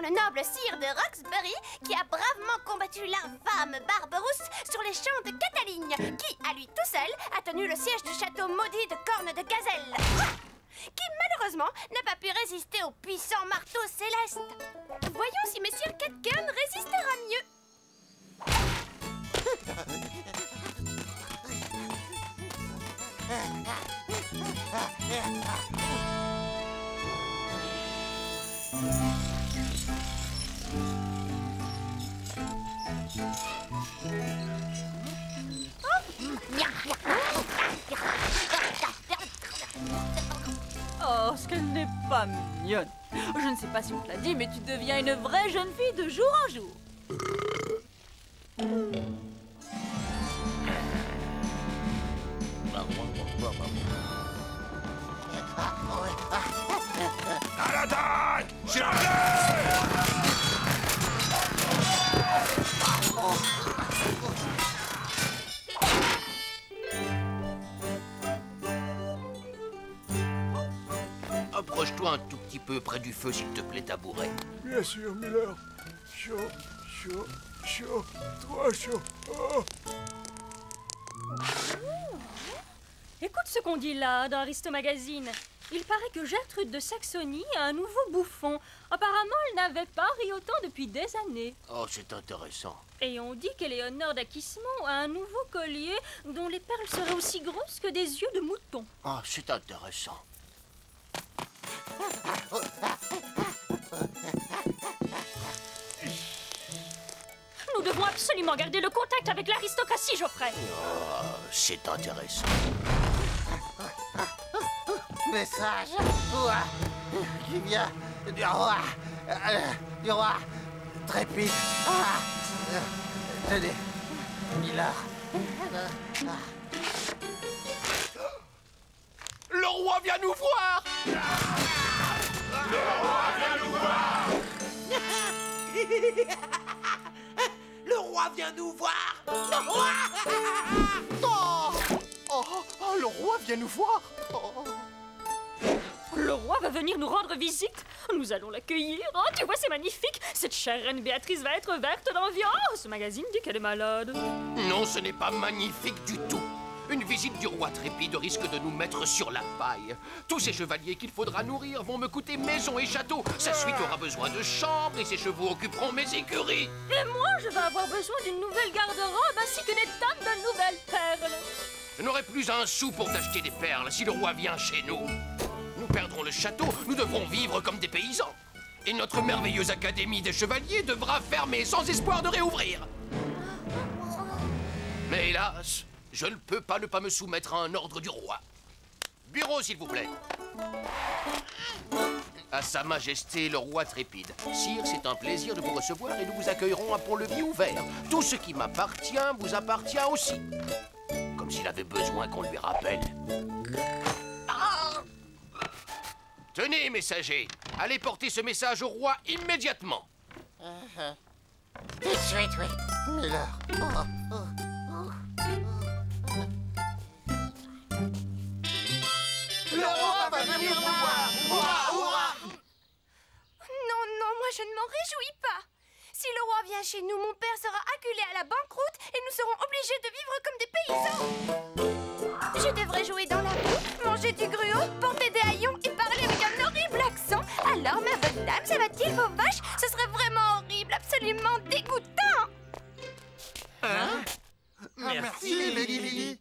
Le noble sire de Roxbury qui a bravement combattu l'infâme Barberousse sur les champs de Cataligne, qui, à lui tout seul, a tenu le siège du château maudit de Corne de Gazelle, qui malheureusement n'a pas pu résister au puissant marteau céleste. Voyons si Messire Catcairn résistera mieux. Oh, ce qu'elle n'est pas mignonne. Je ne sais pas si on te l'a dit, mais tu deviens une vraie jeune fille de jour en jour. À l'attaque! Approche-toi un tout petit peu près du feu, s'il te plaît, tabouret. Bien sûr, Miller. Chaud, chaud, chaud, trop chaud. Oh. Écoute ce qu'on dit là, dans Aristo Magazine. Il paraît que Gertrude de Saxonie a un nouveau bouffon. Apparemment, elle n'avait pas ri autant depuis des années. Oh, c'est intéressant. Et on dit qu'Éléonore d'Aquismont a un nouveau collier dont les perles seraient aussi grosses que des yeux de mouton. Oh, c'est intéressant. Nous devons absolument garder le contact avec l'aristocratie, Geoffrey. Oh, c'est intéressant. Message qui vient du roi. Du roi Trépide. Tenez, Miller. Le roi vient nous voir! Le roi vient nous voir! Le roi vient nous voir. Le roi. Oh, le roi vient nous voir! Oh. Le roi va venir nous rendre visite. Nous allons l'accueillir. Oh, tu vois, c'est magnifique. Cette chère reine Béatrice va être verte d'envie. Oh, ce magazine dit qu'elle est malade. Non, ce n'est pas magnifique du tout. Une visite du roi Trépide risque de nous mettre sur la paille. Tous ces chevaliers qu'il faudra nourrir vont me coûter maison et château. Sa suite aura besoin de chambres et ses chevaux occuperont mes écuries. Et moi, je vais avoir besoin d'une nouvelle garde-robe ainsi que des tonnes de nouvelles perles. Je n'aurai plus un sou pour t'acheter des perles si le roi vient chez nous. Nous perdrons le château, nous devrons vivre comme des paysans. Et notre merveilleuse académie des chevaliers devra fermer sans espoir de réouvrir. Mais hélas, je ne peux pas ne pas me soumettre à un ordre du roi. Bureau, s'il vous plaît. À Sa Majesté le roi Trépide. Sire, c'est un plaisir de vous recevoir et nous vous accueillerons à pont-levis ouvert. Tout ce qui m'appartient vous appartient aussi. Comme s'il avait besoin qu'on lui rappelle. Tenez, messager, allez porter ce message au roi immédiatement. Tout de suite, oui. Miller. Le roi va venir nous voir. Hurrah, hurrah. Non, non, moi je ne m'en réjouis pas. Si le roi vient chez nous, mon père sera acculé à la banqueroute et nous serons obligés de vivre comme des paysans. Je devrais jouer dans la boue, manger du gruau, porter des haillons et parler avec un horrible accent. Alors, ma bonne dame, ça va-t-il vos vaches? Ce serait vraiment horrible, absolument dégoûtant. Hein? Merci, Lily.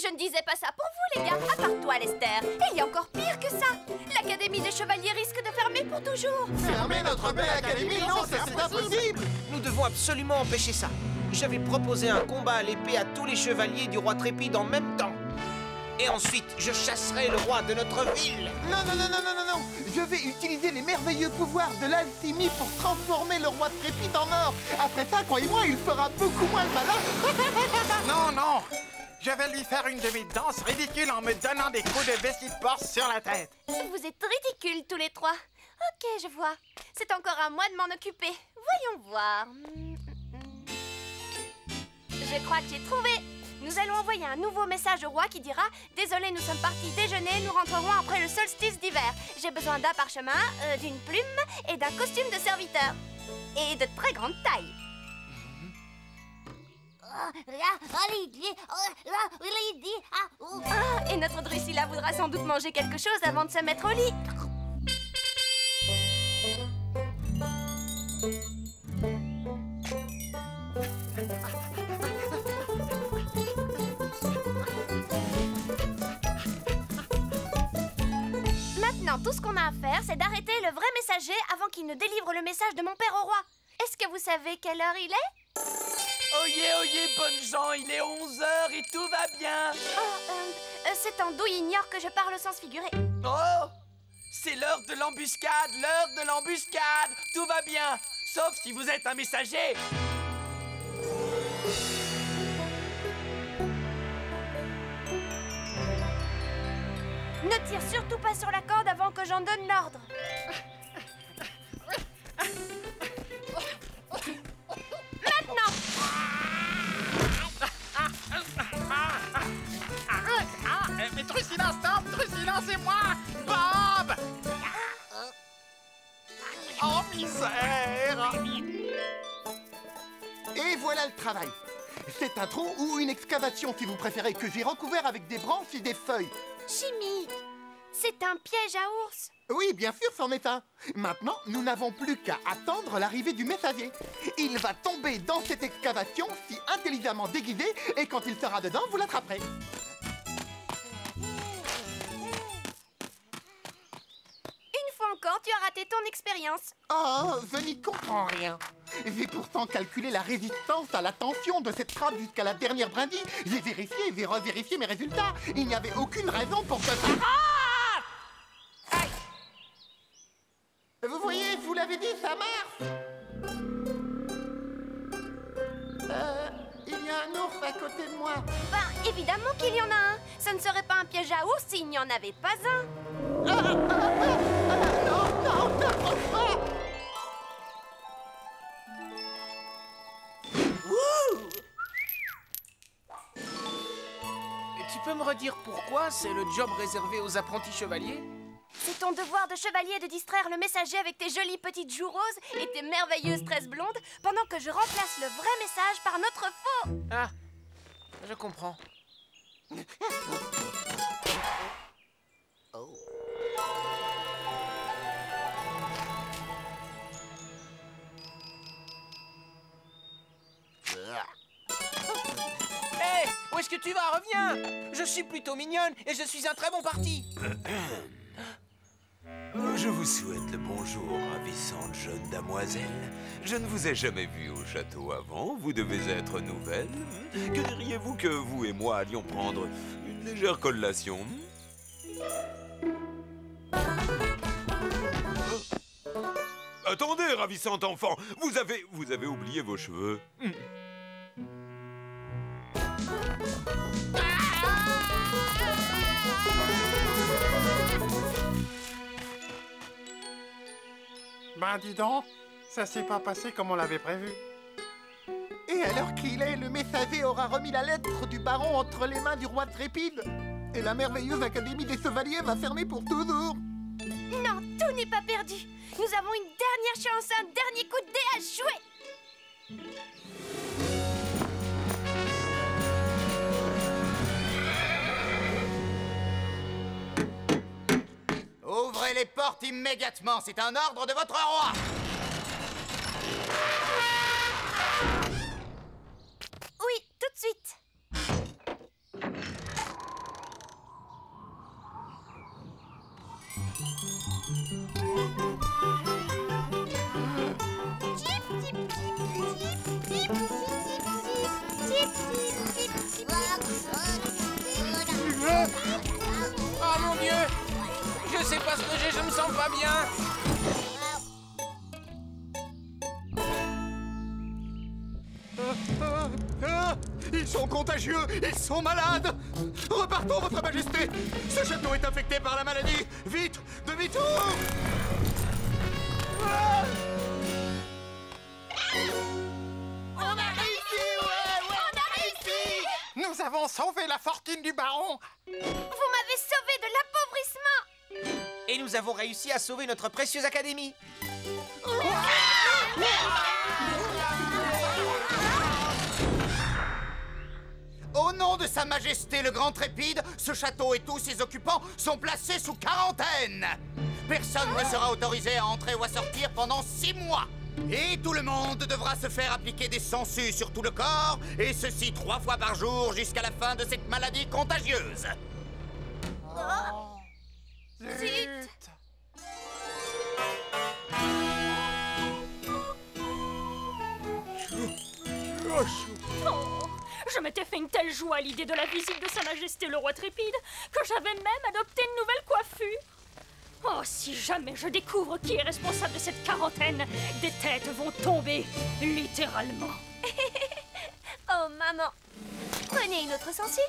Je ne disais pas ça pour vous, les gars, à part toi, Lester. Et il y a encore pire que ça. L'Académie des Chevaliers risque de fermer pour pour toujours. Fermer notre belle académie, non, ça c'est impossible. Nous devons absolument empêcher ça. Je vais proposer un combat à l'épée à tous les chevaliers du roi Trépide en même temps. Et ensuite, je chasserai le roi de notre ville. Non, non, non, non, non, non, non. Je vais utiliser les merveilleux pouvoirs de l'alchimie pour transformer le roi Trépide en or. Après ça, croyez-moi, il fera beaucoup moins le malin. Non, non. Je vais lui faire une demi-danse ridicule en me donnant des coups de vessie de porc sur la tête. Vous êtes ridicules tous les trois. Ok, je vois. C'est encore à moi de m'en occuper. Voyons voir. Je crois que j'ai trouvé. Nous allons envoyer un nouveau message au roi qui dira « Désolé, nous sommes partis déjeuner, nous rentrerons après le solstice d'hiver. J'ai besoin d'un parchemin, d'une plume et d'un costume de serviteur. Et de très grande taille. » Et notre Drusilla voudra sans doute manger quelque chose avant de se mettre au lit. Maintenant, tout ce qu'on a à faire, c'est d'arrêter le vrai messager avant qu'il ne délivre le message de mon père au roi. Est-ce que vous savez quelle heure il est? Oyez, bonnes gens, il est 11h et tout va bien. Oh, c'est en d'où il ignore que je parle au sens figuré. Oh, c'est l'heure de l'embuscade, tout va bien, sauf si vous êtes un messager. Ne tire surtout pas sur la corde avant que j'en donne l'ordre. Maintenant! Mais Drusilla, stop! Drusilla, c'est moi! Bob! Oh, misère! Et voilà le travail. C'est un trou ou une excavation, si vous préférez, que j'ai recouvert avec des branches et des feuilles. Chimique! C'est un piège à ours. Oui, bien sûr, c'en est un. Maintenant, nous n'avons plus qu'à attendre l'arrivée du messager. Il va tomber dans cette excavation, si intelligemment déguisé, et quand il sera dedans, vous l'attraperez. Une fois encore, tu as raté ton expérience. Oh, je n'y comprends rien. J'ai pourtant calculé la résistance à la tension de cette trappe jusqu'à la dernière brindille. J'ai vérifié et j'ai revérifié mes résultats. Il n'y avait aucune raison pour que ça... Aïe! Vous voyez, je vous l'avais dit, ça marche. Il y a un ours à côté de moi. Ben, évidemment qu'il y en a un. Ce ne serait pas un piège à ours s'il n'y en avait pas un. Non, n'approche pas! Tu peux me redire pourquoi c'est le job réservé aux apprentis chevaliers? C'est ton devoir de chevalier de distraire le messager avec tes jolies petites joues roses et tes merveilleuses tresses blondes pendant que je remplace le vrai message par notre faux. Ah, je comprends. Hé, où est-ce que tu vas? Reviens! Je suis plutôt mignonne et je suis un très bon parti. Je vous souhaite le bonjour, ravissante jeune damoiselle. Je ne vous ai jamais vue au château avant, vous devez être nouvelle. Que diriez-vous que vous et moi allions prendre une légère collation? Attendez, ravissante enfant, vous avez oublié vos cheveux. Ben dis donc, ça s'est pas passé comme on l'avait prévu. Et à l'heure qu'il est, le messager aura remis la lettre du baron entre les mains du roi Trépide. Et la merveilleuse Académie des Chevaliers va fermer pour toujours. Non, tout n'est pas perdu. Nous avons une dernière chance, un dernier coup de dé à jouer. Ouvrez les portes immédiatement, c'est un ordre de votre roi. Oui, tout de suite. Oh mon Dieu! Je sais pas ce que j'ai, je me sens pas bien. Ils sont contagieux, ils sont malades. Repartons, votre majesté. Ce château est infecté par la maladie. Vite, demi-tour. On a réussi, ouais, on a réussi. Nous avons sauvé la fortune du baron. Vous m'avez sauvé de l'appauvrissement. Et nous avons réussi à sauver notre précieuse académie. Au nom de Sa Majesté le Grand Trépide, ce château et tous ses occupants sont placés sous quarantaine. Personne ne sera autorisé à entrer ou à sortir pendant 6 mois. Et tout le monde devra se faire appliquer des sangsues sur tout le corps, et ceci 3 fois par jour jusqu'à la fin de cette maladie contagieuse. Zut. Oh, je m'étais fait une telle joie à l'idée de la visite de Sa Majesté le Roi Trépide que j'avais même adopté une nouvelle coiffure. Oh, si jamais je découvre qui est responsable de cette quarantaine, des têtes vont tomber, littéralement. Oh, maman. Prenez une autre sangsue.